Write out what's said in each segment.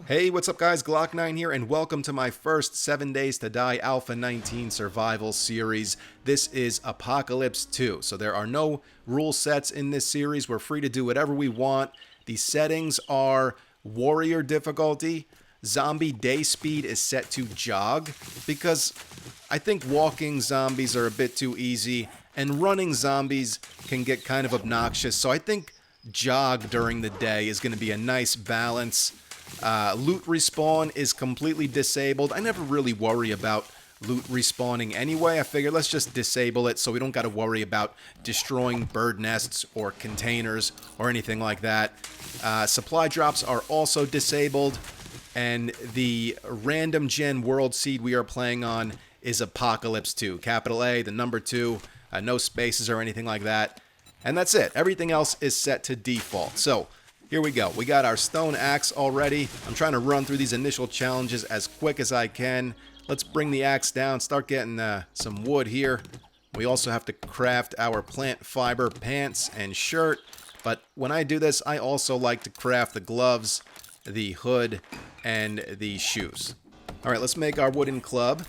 Hey, what's up guys, Glock9 here, and welcome to my first 7 Days to Die Alpha 19 survival series. This is Apocalypse 2, so there are no rule sets in this series. We're free to do whatever we want. The settings are warrior difficulty. Zombie day speed is set to jog, because I think walking zombies are a bit too easy, and running zombies can get kind of obnoxious, so I think jog during the day is going to be a nice balance. Loot respawn is completely disabled. I never really worry about loot respawning anyway. I figure let's just disable it so we don't got to worry about destroying bird nests or containers or anything like that. Supply drops are also disabled, and the random gen world seed we are playing on is Apocalypse 2. Capital A, the number 2, no spaces or anything like that. And that's it. Everything else is set to default. So here we go. We got our stone axe already. I'm trying to run through these initial challenges as quick as I can. Let's bring the axe down, start getting some wood here. We also have to craft our plant fiber pants and shirt. But when I do this, I also like to craft the gloves, the hood, and the shoes. Alright, let's make our wooden club,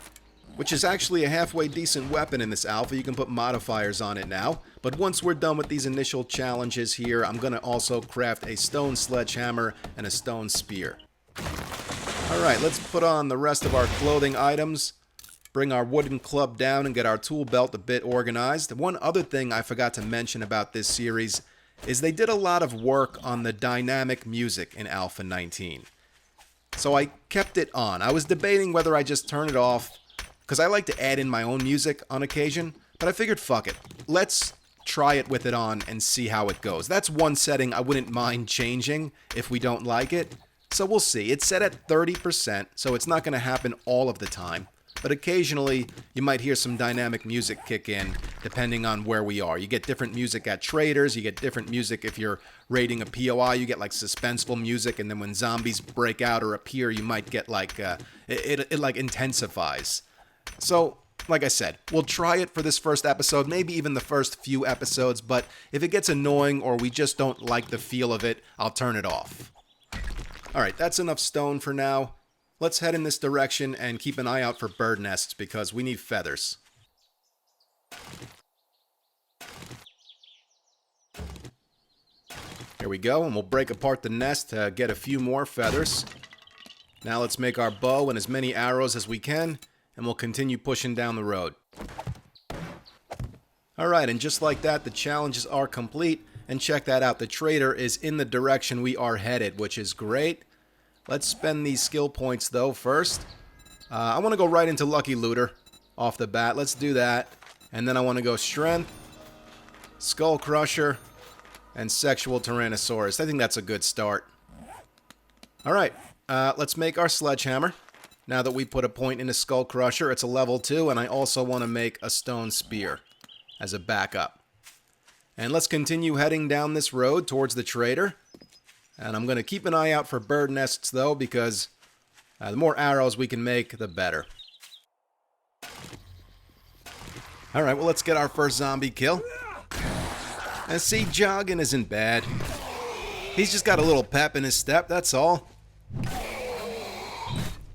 which is actually a halfway decent weapon in this alpha. You can put modifiers on it now. But once we're done with these initial challenges here, I'm going to also craft a stone sledgehammer and a stone spear. Alright, let's put on the rest of our clothing items, bring our wooden club down, and get our tool belt a bit organized. One other thing I forgot to mention about this series is they did a lot of work on the dynamic music in Alpha 19. So I kept it on. I was debating whether I just turn it off, because I like to add in my own music on occasion, but I figured fuck it. Let's try it with it on and see how it goes. That's one setting I wouldn't mind changing if we don't like it. So we'll see. It's set at 30%, so it's not going to happen all of the time. But occasionally, you might hear some dynamic music kick in, depending on where we are. You get different music at traders, you get different music if you're raiding a POI, you get like suspenseful music, and then when zombies break out or appear, you might get like, it like intensifies. So, like I said, we'll try it for this first episode, maybe even the first few episodes, but if it gets annoying or we just don't like the feel of it, I'll turn it off. Alright, that's enough stone for now. Let's head in this direction and keep an eye out for bird nests because we need feathers. Here we go, and we'll break apart the nest to get a few more feathers. Now let's make our bow and as many arrows as we can, and we'll continue pushing down the road. Alright, and just like that, the challenges are complete. And check that out, the trader is in the direction we are headed, which is great. Let's spend these skill points, though, first. I want to go right into Lucky Looter off the bat. Let's do that. And then I want to go Strength, Skull Crusher, and Sexual Tyrannosaurus. I think that's a good start. Alright, let's make our Sledgehammer. Now that we put a point in a Skull Crusher, it's a level 2, and I also want to make a Stone Spear as a backup. And let's continue heading down this road towards the trader. And I'm going to keep an eye out for bird nests, though, because the more arrows we can make, the better. Alright, well, let's get our first zombie kill. And see, jogging isn't bad. He's just got a little pep in his step, that's all.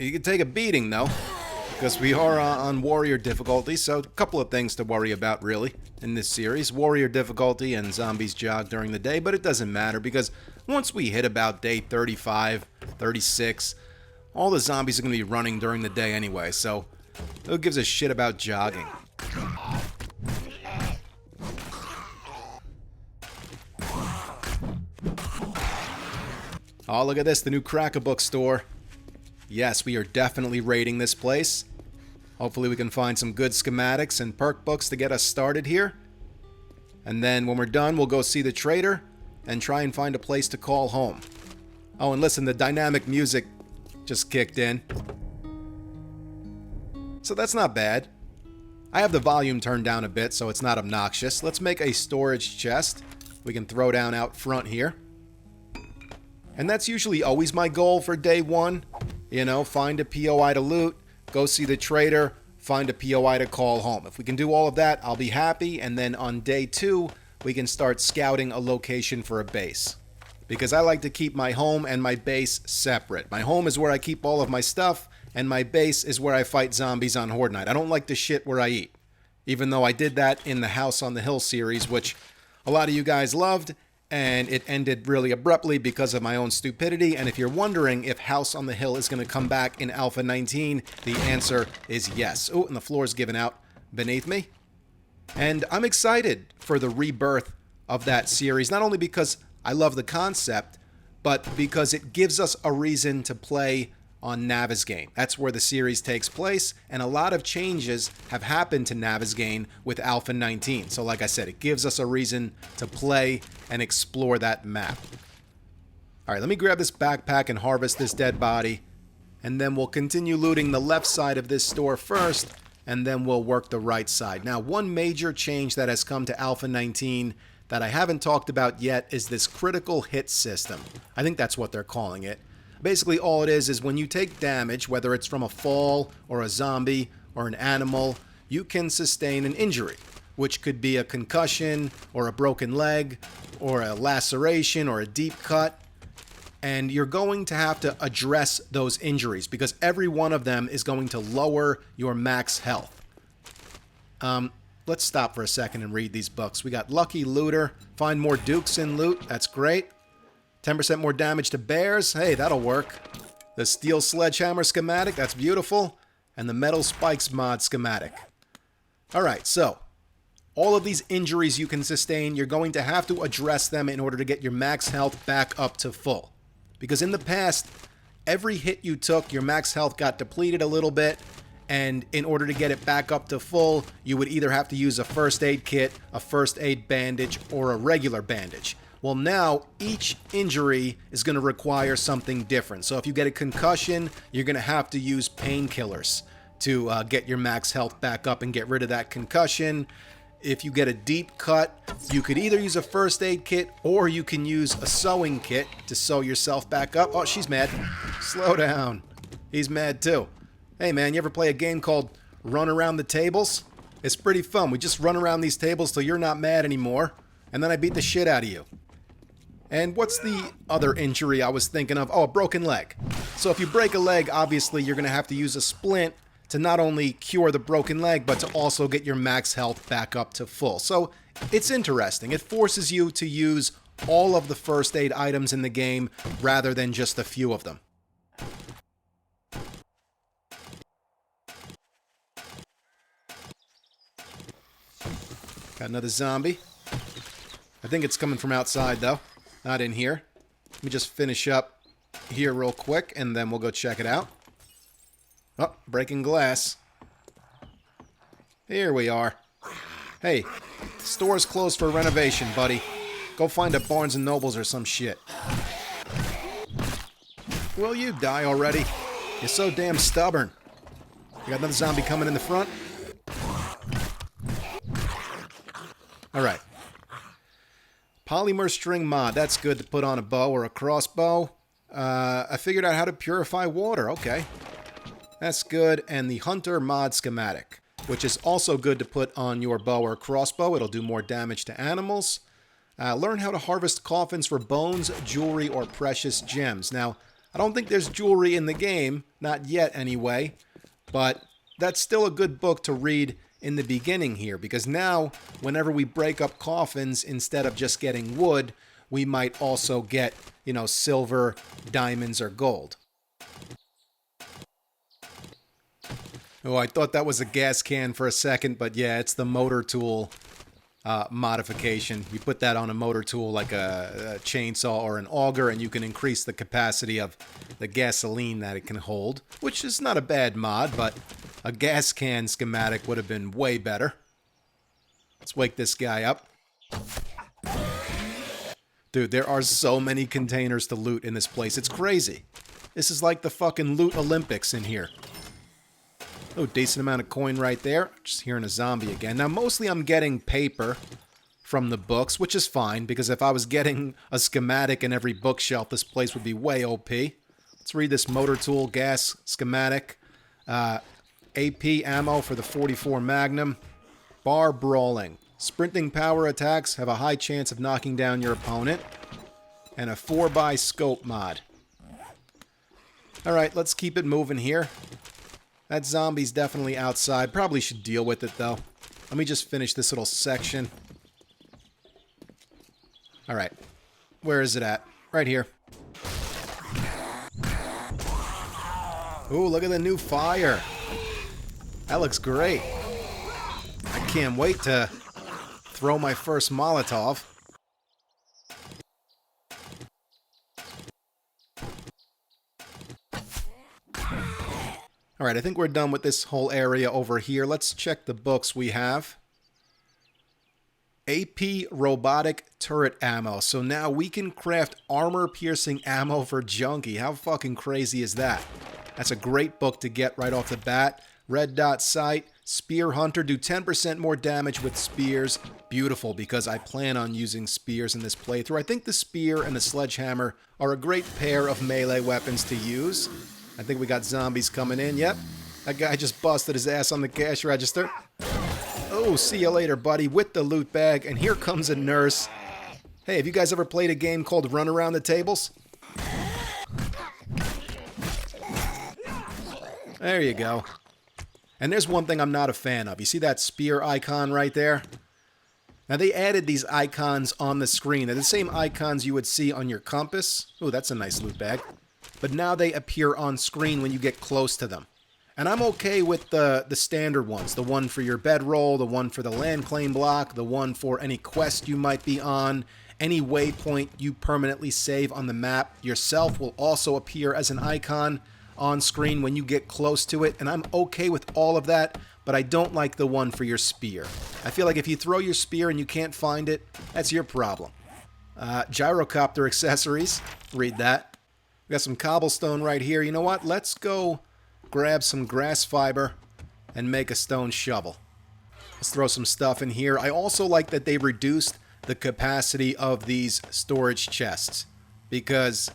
You can take a beating, though, because we are on warrior difficulty, so a couple of things to worry about, really, in this series. Warrior difficulty and zombies jog during the day, but it doesn't matter, because once we hit about day 35, 36, all the zombies are going to be running during the day anyway, so who gives a shit about jogging? Oh, look at this, the new Crack-A-Book store. Yes, we are definitely raiding this place. Hopefully we can find some good schematics and perk books to get us started here. And then when we're done, we'll go see the trader and try and find a place to call home. Oh, and listen, the dynamic music just kicked in. So that's not bad. I have the volume turned down a bit so it's not obnoxious. Let's make a storage chest we can throw down out front here. And that's usually always my goal for day 1. You know, find a POI to loot, go see the trader, find a POI to call home. If we can do all of that, I'll be happy. And then on day 2, we can start scouting a location for a base. because I like to keep my home and my base separate. My home is where I keep all of my stuff, and my base is where I fight zombies on Horde Night. I don't like to shit where I eat, even though I did that in the House on the Hill series, which a lot of you guys loved, and it ended really abruptly because of my own stupidity. And if you're wondering if House on the Hill is going to come back in Alpha 19, the answer is yes. Oh, and the floor is giving out beneath me. And I'm excited for the rebirth of that series, not only because I love the concept, but because it gives us a reason to play on Navezgane. That's where the series takes place, and a lot of changes have happened to Navezgane with Alpha 19. So like I said, it gives us a reason to play and explore that map. Alright, let me grab this backpack and harvest this dead body, and then we'll continue looting the left side of this store first, and then we'll work the right side. Now, one major change that has come to Alpha 19 that I haven't talked about yet is this critical hit system. I think that's what they're calling it. Basically, all it is when you take damage, whether it's from a fall or a zombie or an animal, you can sustain an injury, which could be a concussion or a broken leg or a laceration or a deep cut. And you're going to have to address those injuries because every one of them is going to lower your max health. Let's stop for a second and read these books. We got Lucky Looter, find more dukes in loot. That's great. 10% more damage to bears. Hey, that'll work. The Steel Sledgehammer schematic. That's beautiful. And the Metal Spikes mod schematic. Alright, so all of these injuries you can sustain, you're going to have to address them in order to get your max health back up to full. Because in the past, every hit you took, your max health got depleted a little bit, and in order to get it back up to full, you would either have to use a first aid kit, a first aid bandage, or a regular bandage. Well, now each injury is going to require something different. So if you get a concussion, you're going to have to use painkillers to get your max health back up and get rid of that concussion. If you get a deep cut, you could either use a first aid kit or you can use a sewing kit to sew yourself back up. Oh, she's mad. Slow down. He's mad too. Hey man, you ever play a game called Run Around the Tables? It's pretty fun. We just run around these tables till you're not mad anymore, and then I beat the shit out of you. And what's the other injury I was thinking of? Oh, a broken leg. So if you break a leg, obviously you're going to have to use a splint to not only cure the broken leg, but to also get your max health back up to full. So it's interesting. It forces you to use all of the first aid items in the game rather than just a few of them. Got another zombie. I think it's coming from outside though. Not in here. Let me just finish up here real quick, and then we'll go check it out. Oh, breaking glass. Here we are. Hey, the store's closed for renovation, buddy. Go find a Barnes & Nobles or some shit. Will you die already? You're so damn stubborn. You got another zombie coming in the front? Alright. Polymer string mod. That's good to put on a bow or a crossbow. I figured out how to purify water. Okay. That's good. And the hunter mod schematic, which is also good to put on your bow or crossbow. It'll do more damage to animals. Learn how to harvest coffins for bones, jewelry, or precious gems. Now, I don't think there's jewelry in the game. Not yet, anyway. But that's still a good book to read in the beginning here, because now whenever we break up coffins, instead of just getting wood, we might also get, you know, silver, diamonds, or gold. Oh, I thought that was a gas can for a second, but yeah, it's the motor tool modification. You put that on a motor tool like a chainsaw or an auger, and you can increase the capacity of the gasoline that it can hold, which is not a bad mod, but a gas can schematic would have been way better. Let's wake this guy up. Dude, there are so many containers to loot in this place. It's crazy. This is like the fucking loot Olympics in here. Oh, decent amount of coin right there. Just hearing a zombie again. Now, mostly I'm getting paper from the books, which is fine, because if I was getting a schematic in every bookshelf, this place would be way OP. Let's read this motor tool gas schematic. AP ammo for the 44 Magnum. Bar brawling. Sprinting power attacks have a high chance of knocking down your opponent. and a 4x scope mod. Alright, let's keep it moving here. That zombie's definitely outside. Probably should deal with it, though. Let me just finish this little section. Alright. Where is it at? Right here. Ooh, look at the new fire. That looks great. I can't wait to throw my first Molotov. Alright, I think we're done with this whole area over here. Let's check the books we have. AP Robotic Turret Ammo. So now we can craft armor-piercing ammo for Junkie. How fucking crazy is that? That's a great book to get right off the bat. Red Dot Sight. Spear Hunter. Do 10% more damage with spears. Beautiful, because I plan on using spears in this playthrough. I think the spear and the sledgehammer are a great pair of melee weapons to use. I think we got zombies coming in. Yep. That guy just busted his ass on the cash register. Oh, see you later, buddy, with the loot bag. And here comes a nurse. Hey, have you guys ever played a game called Run Around the Tables? There you go. And there's one thing I'm not a fan of. You see that spear icon right there? Now, they added these icons on the screen. They're the same icons you would see on your compass. Oh, that's a nice loot bag. But now they appear on screen when you get close to them. And I'm okay with the standard ones. The one for your bedroll, the one for the land claim block, the one for any quest you might be on, any waypoint you permanently save on the map yourself will also appear as an icon on screen when you get close to it. And I'm okay with all of that, but I don't like the one for your spear. I feel like if you throw your spear and you can't find it, that's your problem. Gyrocopter accessories. Read that. We got some cobblestone right here. You know what? Let's go grab some grass fiber and make a stone shovel. Let's throw some stuff in here. I also like that they reduced the capacity of these storage chests, because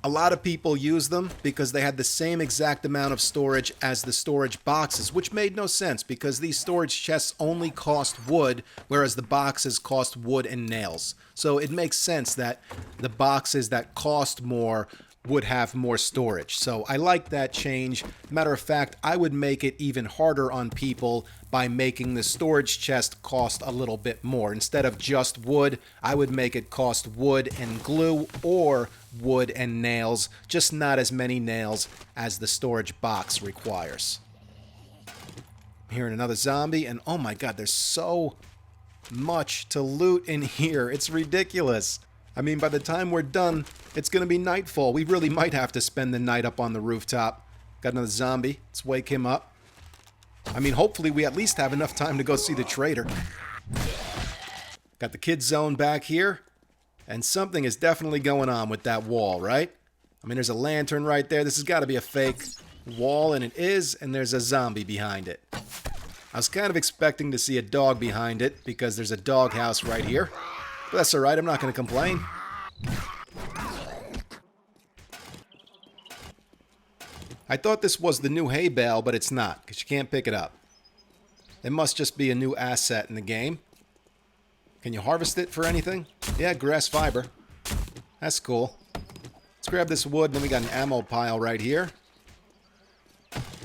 a lot of people use them because they had the same exact amount of storage as the storage boxes, which made no sense because these storage chests only cost wood, whereas the boxes cost wood and nails. So it makes sense that the boxes that cost more would have more storage. So I like that change. Matter of fact, I would make it even harder on people by making the storage chest cost a little bit more. Instead of just wood, I would make it cost wood and glue or wood and nails, just not as many nails as the storage box requires. I'm hearing another zombie, and oh my god, there's so much to loot in here. It's ridiculous. I mean, by the time we're done, it's going to be nightfall. We really might have to spend the night up on the rooftop. Got another zombie. Let's wake him up. I mean, hopefully we at least have enough time to go see the trader. Got the kid zone back here. And something is definitely going on with that wall, right? I mean, there's a lantern right there. This has got to be a fake wall, and it is. And there's a zombie behind it. I was kind of expecting to see a dog behind it because there's a doghouse right here. But that's alright, I'm not going to complain. I thought this was the new hay bale, but it's not, because you can't pick it up. It must just be a new asset in the game. Can you harvest it for anything? Yeah, grass fiber. That's cool. Let's grab this wood, then we got an ammo pile right here.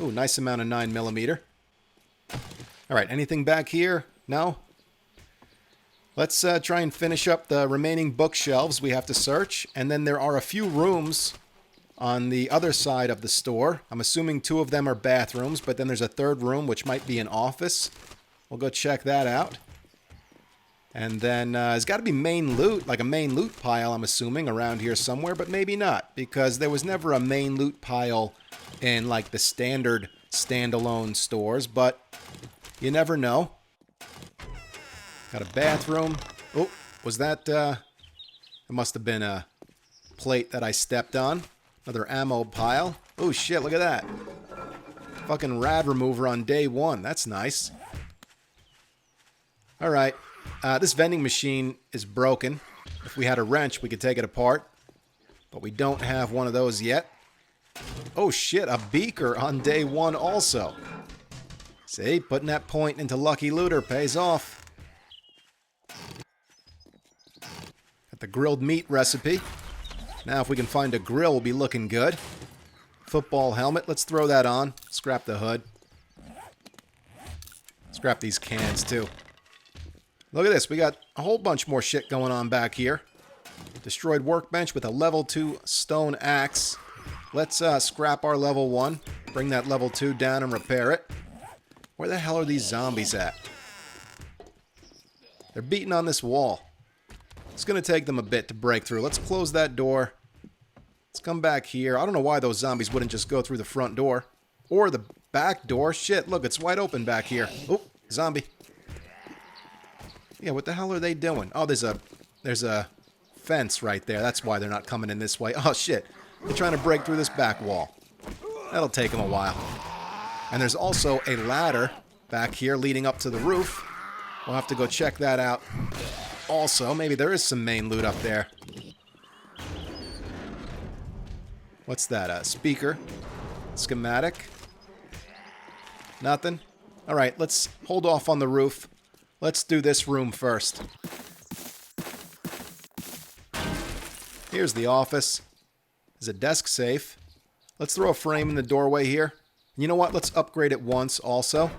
Ooh, nice amount of 9mm. Alright, anything back here? No? Let's try and finish up the remaining bookshelves we have to search. And then there are a few rooms on the other side of the store. I'm assuming 2 of them are bathrooms, but then there's a third room, which might be an office. We'll go check that out. And then there's got to be main loot, like a main loot pile, I'm assuming, around here somewhere, but maybe not, because there was never a main loot pile in, like, the standard standalone stores, but you never know. Got a bathroom. Oh, was that, it must have been a plate that I stepped on. Another ammo pile. Oh shit, look at that. Fucking rad remover on day 1. That's nice. Alright. This vending machine is broken. If we had a wrench, we could take it apart. But we don't have one of those yet. Oh shit, a beaker on day 1 also. See, putting that point into Lucky Looter pays off. Got the grilled meat recipe. Now if we can find a grill, we'll be looking good. Football helmet. Let's throw that on. Scrap the hood. Scrap these cans, too. Look at this. We got a whole bunch more shit going on back here. Destroyed workbench with a level 2 stone axe. Let's scrap our level 1. Bring that level 2 down and repair it. Where the hell are these zombies at? They're beating on this wall. It's going to take them a bit to break through. Let's close that door. Let's come back here. I don't know why those zombies wouldn't just go through the front door. Or the back door. Shit, look, it's wide open back here. Oh, zombie. Yeah, what the hell are they doing? Oh, there's a fence right there. That's why they're not coming in this way. Oh, shit. They're trying to break through this back wall. That'll take them a while. And there's also a ladder back here leading up to the roof. We'll have to go check that out. Also, maybe there is some main loot up there. What's that? A speaker? Schematic? Nothing? Alright, let's hold off on the roof. Let's do this room first. Here's the office. There's a desk safe. Let's throw a frame in the doorway here. You know what? Let's upgrade it once also.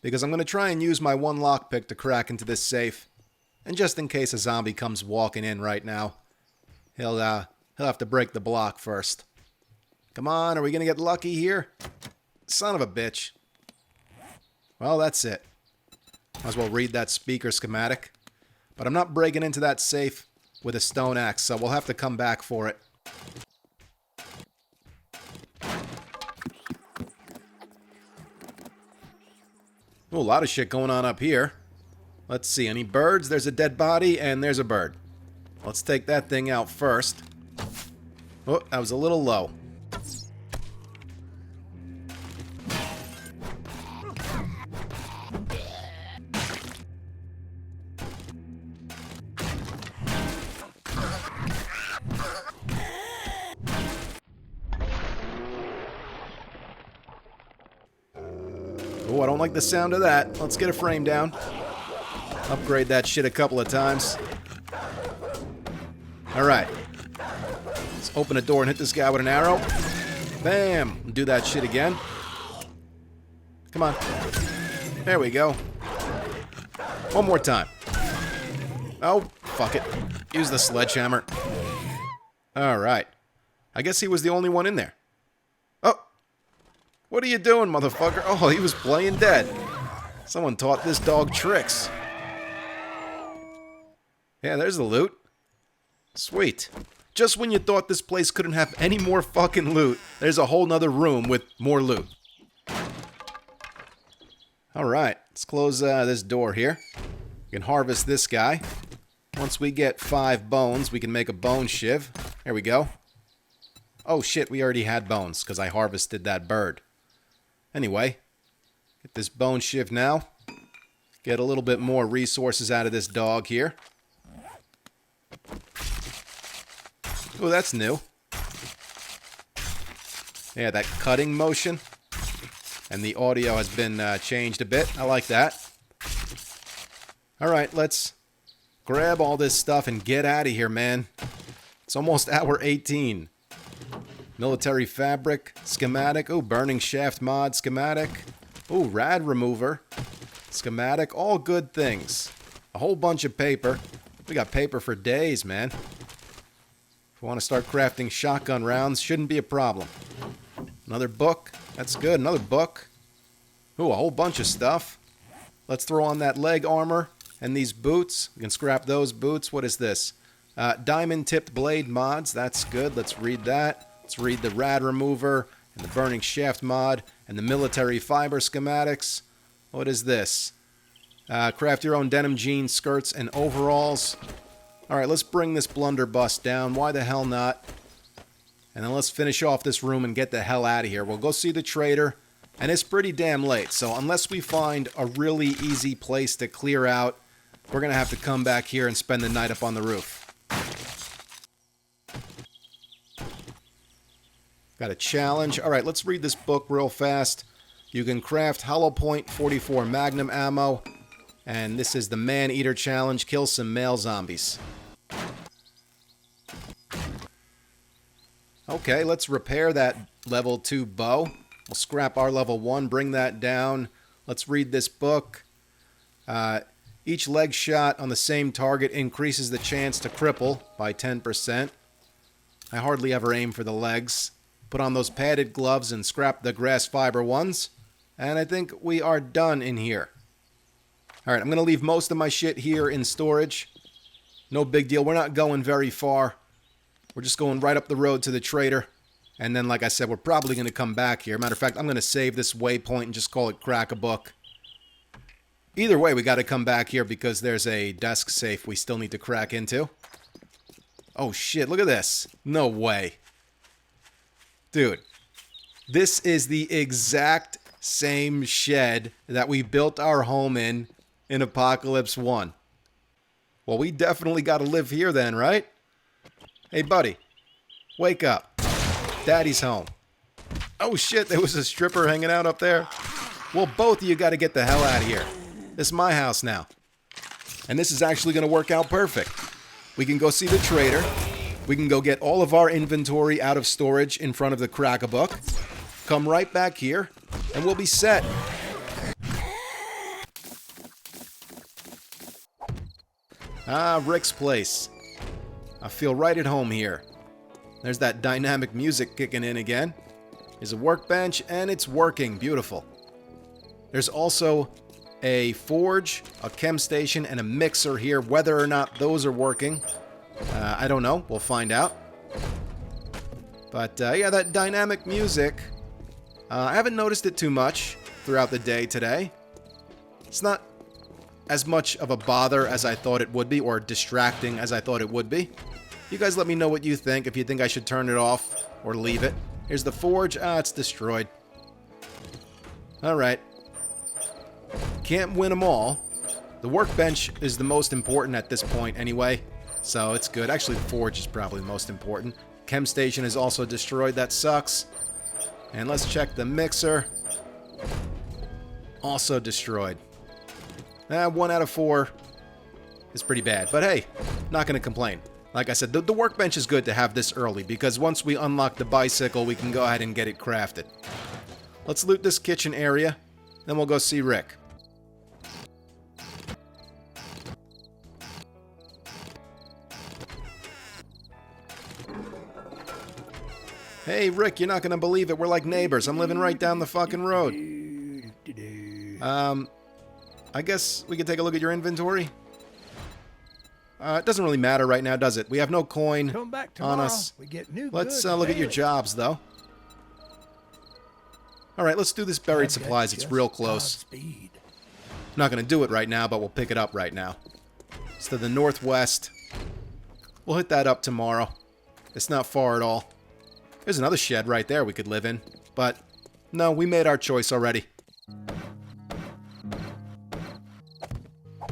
Because I'm going to try and use my one lockpick to crack into this safe. And just in case a zombie comes walking in right now, he'll have to break the block first. Come on, are we going to get lucky here? Son of a bitch. Well, that's it. Might as well read that speaker schematic. But I'm not breaking into that safe with a stone axe, so we'll have to come back for it. Ooh, a lot of shit going on up here. Let's see, any birds? There's a dead body, and there's a bird. Let's take that thing out first. Oh, that was a little low. Oh, I don't like the sound of that. Let's get a frame down. Upgrade that shit a couple of times. Alright. Let's open a door and hit this guy with an arrow. Bam! Do that shit again. Come on. There we go. One more time. Oh, fuck it. Use the sledgehammer. Alright. I guess he was the only one in there. Oh! What are you doing, motherfucker? Oh, he was playing dead. Someone taught this dog tricks. Yeah, there's the loot. Sweet. Just when you thought this place couldn't have any more fucking loot, there's a whole nother room with more loot. Alright, let's close this door here. We can harvest this guy. Once we get 5 bones, we can make a bone shiv. There we go. Oh shit, we already had bones, because I harvested that bird. Anyway, get this bone shiv now. Get a little bit more resources out of this dog here. Oh, that's new. Yeah, that cutting motion. And the audio has been changed a bit. I like that. Alright, let's grab all this stuff and get out of here, man. It's almost hour 18. Military fabric, schematic. Oh, burning shaft mod, schematic. Oh, rad remover, schematic. All good things. A whole bunch of paper. We got paper for days, man. If we want to start crafting shotgun rounds, shouldn't be a problem. Another book. That's good. Another book. Ooh, a whole bunch of stuff. Let's throw on that leg armor and these boots. We can scrap those boots. What is this? Diamond-tipped blade mods. That's good. Let's read that. Let's read the rad remover and the burning shaft mod and the military fiber schematics. What is this? Craft your own denim jeans, skirts, and overalls. Alright, let's bring this blunderbuss down. Why the hell not? And then let's finish off this room and get the hell out of here. We'll go see the trader. And it's pretty damn late, so unless we find a really easy place to clear out, we're going to have to come back here and spend the night up on the roof. Got a challenge. Alright, let's read this book real fast. You can craft hollow point 44 magnum ammo. And this is the Man-Eater Challenge. Kill some male zombies. Okay, let's repair that level 2 bow. We'll scrap our level 1, bring that down. Let's read this book. Each leg shot on the same target increases the chance to cripple by 10%. I hardly ever aim for the legs. Put on those padded gloves and scrap the grass fiber ones. And I think we are done in here. Alright, I'm going to leave most of my shit here in storage. No big deal. We're not going very far. We're just going right up the road to the trader. And then, like I said, we're probably going to come back here. Matter of fact, I'm going to save this waypoint and just call it Crack-a-Book. Either way, we got to come back here because there's a desk safe we still need to crack into. Oh shit, look at this. No way. Dude, this is the exact same shed that we built our home in Apocalypse 1. Well, we definitely got to live here then, right? Hey, buddy. Wake up. Daddy's home. Oh shit, there was a stripper hanging out up there. Well, both of you got to get the hell out of here. This is my house now. And this is actually going to work out perfect. We can go see the trader. We can go get all of our inventory out of storage in front of the Crack-a-Book. Come right back here, and we'll be set. Ah, Rick's place. I feel right at home here. There's that dynamic music kicking in again. There's a workbench, and it's working. Beautiful. There's also a forge, a chem station, and a mixer here. Whether or not those are working, I don't know. We'll find out. But, yeah, that dynamic music, I haven't noticed it too much throughout the day today. It's not as much of a bother as I thought it would be, or distracting as I thought it would be. You guys let me know what you think, if you think I should turn it off or leave it. Here's the forge. Ah, it's destroyed. Alright. Can't win them all. The workbench is the most important at this point anyway, so it's good. Actually, the forge is probably the most important. Chem station is also destroyed. That sucks. And let's check the mixer. Also destroyed. 1 out of 4 is pretty bad, but hey, not going to complain. Like I said, the workbench is good to have this early, because once we unlock the bicycle, we can go ahead and get it crafted. Let's loot this kitchen area, then we'll go see Rick. Hey, Rick, you're not going to believe it. We're like neighbors. I'm living right down the fucking road. I guess we could take a look at your inventory. It doesn't really matter right now, does it? We have no coin on us. Let's look at your jobs, though. Alright, let's do this buried supplies. It's real close. I'm not going to do it right now, but we'll pick it up right now. It's to the northwest. We'll hit that up tomorrow. It's not far at all. There's another shed right there we could live in. But, no, we made our choice already.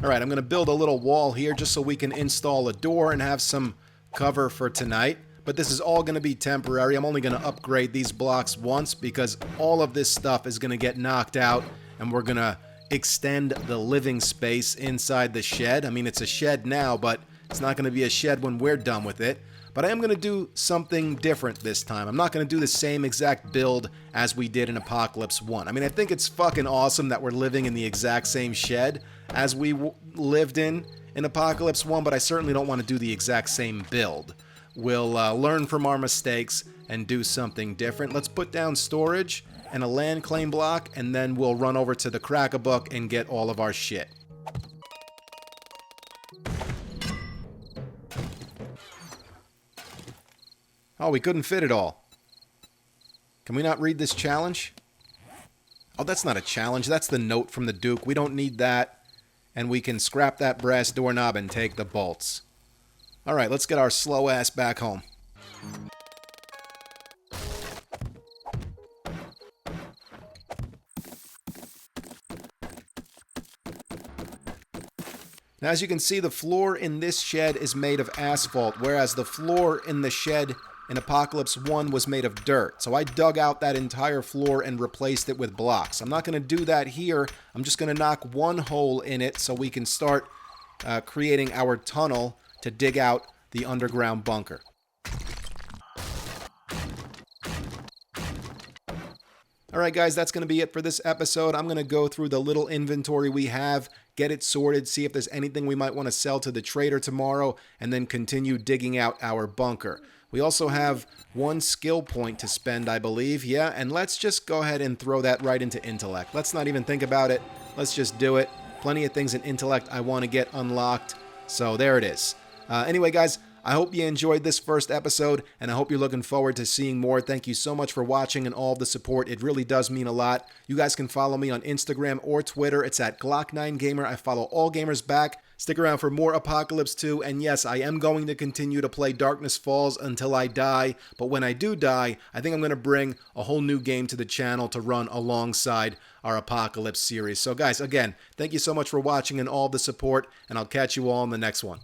Alright, I'm going to build a little wall here just so we can install a door and have some cover for tonight. But this is all going to be temporary. I'm only going to upgrade these blocks once because all of this stuff is going to get knocked out and we're going to extend the living space inside the shed. I mean, it's a shed now, but it's not going to be a shed when we're done with it. But I am going to do something different this time. I'm not going to do the same exact build as we did in Apocalypse 1. I mean, I think it's fucking awesome that we're living in the exact same shed as we lived in Apocalypse 1, but I certainly don't want to do the exact same build. We'll learn from our mistakes and do something different. Let's put down storage and a land claim block, and then we'll run over to the Crack-a-Book and get all of our shit. Oh, we couldn't fit it all. Can we not read this challenge? Oh, that's not a challenge. That's the note from the Duke. We don't need that. And we can scrap that brass doorknob and take the bolts. Alright, let's get our slow ass back home. Now, as you can see, the floor in this shed is made of asphalt, whereas the floor in the shed in Apocalypse 1 was made of dirt. So I dug out that entire floor and replaced it with blocks. I'm not going to do that here. I'm just going to knock one hole in it so we can start creating our tunnel to dig out the underground bunker. Alright guys, that's going to be it for this episode. I'm going to go through the little inventory we have, get it sorted, see if there's anything we might want to sell to the trader tomorrow, and then continue digging out our bunker. We also have 1 skill point to spend, I believe. Yeah, and let's just go ahead and throw that right into intellect. Let's not even think about it. Let's just do it. Plenty of things in intellect I want to get unlocked. So there it is. Anyway, guys, I hope you enjoyed this first episode, and I hope you're looking forward to seeing more. Thank you so much for watching and all of the support. It really does mean a lot. You guys can follow me on Instagram or Twitter. It's at Glock9Gamer. I follow all gamers back. Stick around for more Apocalypse 2, and yes, I am going to continue to play Darkness Falls until I die, but when I do die, I think I'm going to bring a whole new game to the channel to run alongside our Apocalypse series. So guys, again, thank you so much for watching and all the support, and I'll catch you all in the next one.